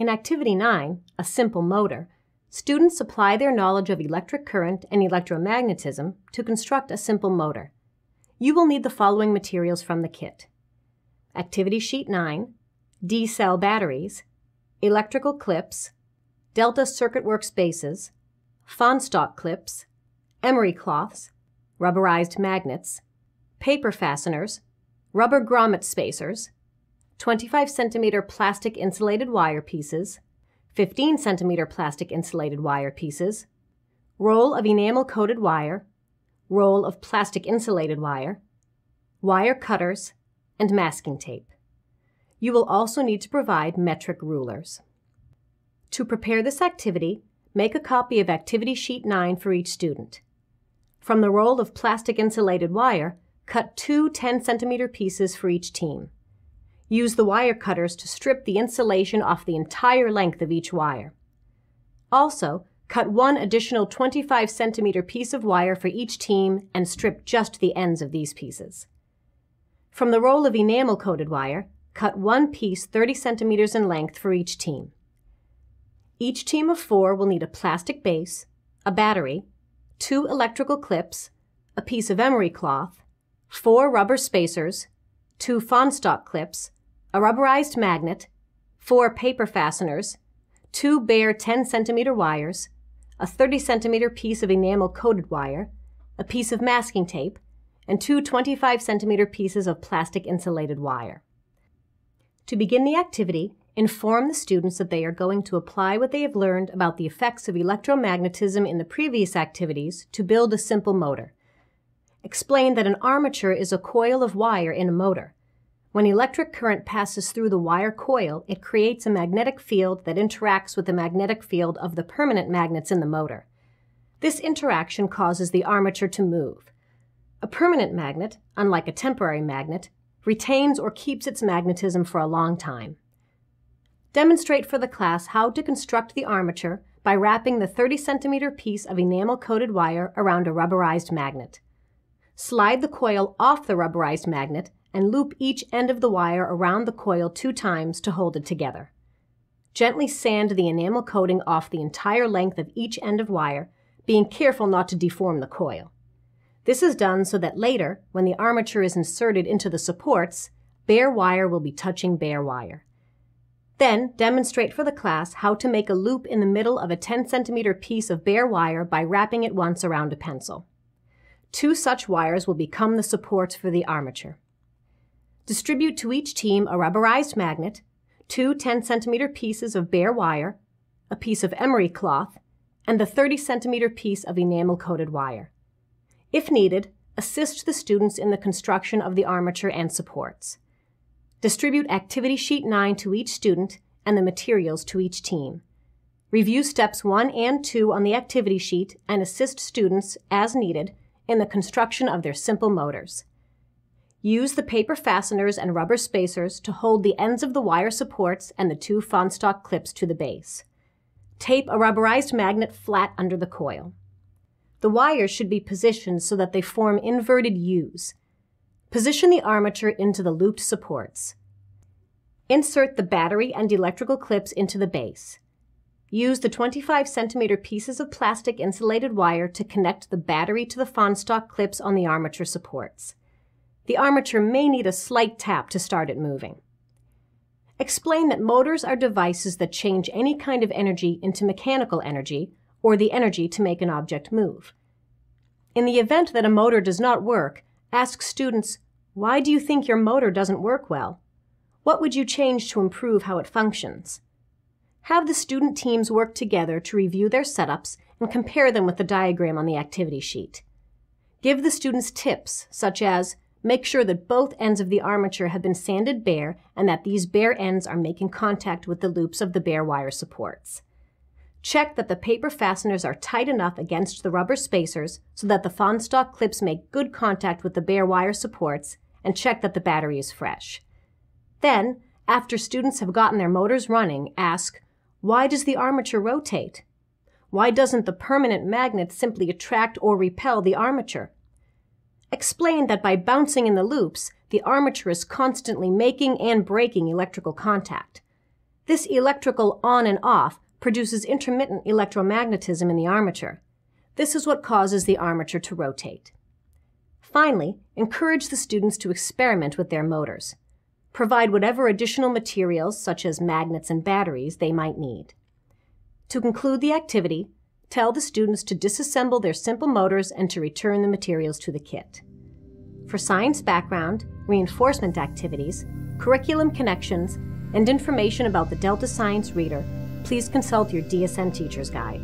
In Activity 9, a simple motor, students apply their knowledge of electric current and electromagnetism to construct a simple motor. You will need the following materials from the kit: Activity Sheet 9, D-cell batteries, electrical clips, Delta circuit works bases, Fondstock clips, emery cloths, rubberized magnets, paper fasteners, rubber grommet spacers, 25 cm plastic insulated wire pieces, 15 cm plastic insulated wire pieces, roll of enamel-coated wire, roll of plastic insulated wire, wire cutters, and masking tape. You will also need to provide metric rulers. To prepare this activity, make a copy of Activity Sheet 9 for each student. From the roll of plastic insulated wire, cut 2 10 cm pieces for each team. Use the wire cutters to strip the insulation off the entire length of each wire. Also, cut 1 additional 25 cm piece of wire for each team and strip just the ends of these pieces. From the roll of enamel-coated wire, cut 1 piece 30 cm in length for each team. Each team of 4 will need a plastic base, a battery, 2 electrical clips, a piece of emery cloth, 4 rubber spacers, 2 Fondstock clips, a rubberized magnet, 4 paper fasteners, 2 bare 10 cm wires, a 30 cm piece of enamel-coated wire, a piece of masking tape, and 2 25 cm pieces of plastic insulated wire. To begin the activity, inform the students that they are going to apply what they have learned about the effects of electromagnetism in the previous activities to build a simple motor. Explain that an armature is a coil of wire in a motor. When electric current passes through the wire coil, it creates a magnetic field that interacts with the magnetic field of the permanent magnets in the motor. This interaction causes the armature to move. A permanent magnet, unlike a temporary magnet, retains or keeps its magnetism for a long time. Demonstrate for the class how to construct the armature by wrapping the 30 cm piece of enamel-coated wire around a rubberized magnet. Slide the coil off the rubberized magnet and loop each end of the wire around the coil 2 times to hold it together. Gently sand the enamel coating off the entire length of each end of wire, being careful not to deform the coil. This is done so that later, when the armature is inserted into the supports, bare wire will be touching bare wire. Then, demonstrate for the class how to make a loop in the middle of a 10 cm piece of bare wire by wrapping it once around a pencil. 2 such wires will become the supports for the armature. Distribute to each team a rubberized magnet, 2 10 cm pieces of bare wire, a piece of emery cloth, and the 30 cm piece of enamel-coated wire. If needed, assist the students in the construction of the armature and supports. Distribute Activity Sheet 9 to each student and the materials to each team. Review Steps 1 and 2 on the activity sheet and assist students, as needed, in the construction of their simple motors. Use the paper fasteners and rubber spacers to hold the ends of the wire supports and the 2 Fondstock clips to the base. Tape a rubberized magnet flat under the coil. The wires should be positioned so that they form inverted U's. Position the armature into the looped supports. Insert the battery and electrical clips into the base. Use the 25 cm pieces of plastic insulated wire to connect the battery to the Fondstock clips on the armature supports. The armature may need a slight tap to start it moving. Explain that motors are devices that change any kind of energy into mechanical energy, or the energy to make an object move. In the event that a motor does not work, ask students, "Why do you think your motor doesn't work well? What would you change to improve how it functions?" Have the student teams work together to review their setups and compare them with the diagram on the activity sheet. Give the students tips, such as, make sure that both ends of the armature have been sanded bare and that these bare ends are making contact with the loops of the bare wire supports. Check that the paper fasteners are tight enough against the rubber spacers so that the Fondstock clips make good contact with the bare wire supports, and check that the battery is fresh. Then, after students have gotten their motors running, ask, why does the armature rotate? Why doesn't the permanent magnet simply attract or repel the armature? Explain that by bouncing in the loops, the armature is constantly making and breaking electrical contact. This electrical on and off produces intermittent electromagnetism in the armature. This is what causes the armature to rotate. Finally, encourage the students to experiment with their motors. Provide whatever additional materials, such as magnets and batteries, they might need. To conclude the activity, tell the students to disassemble their simple motors and to return the materials to the kit. For science background, reinforcement activities, curriculum connections, and information about the Delta Science Reader, please consult your DSN Teacher's Guide.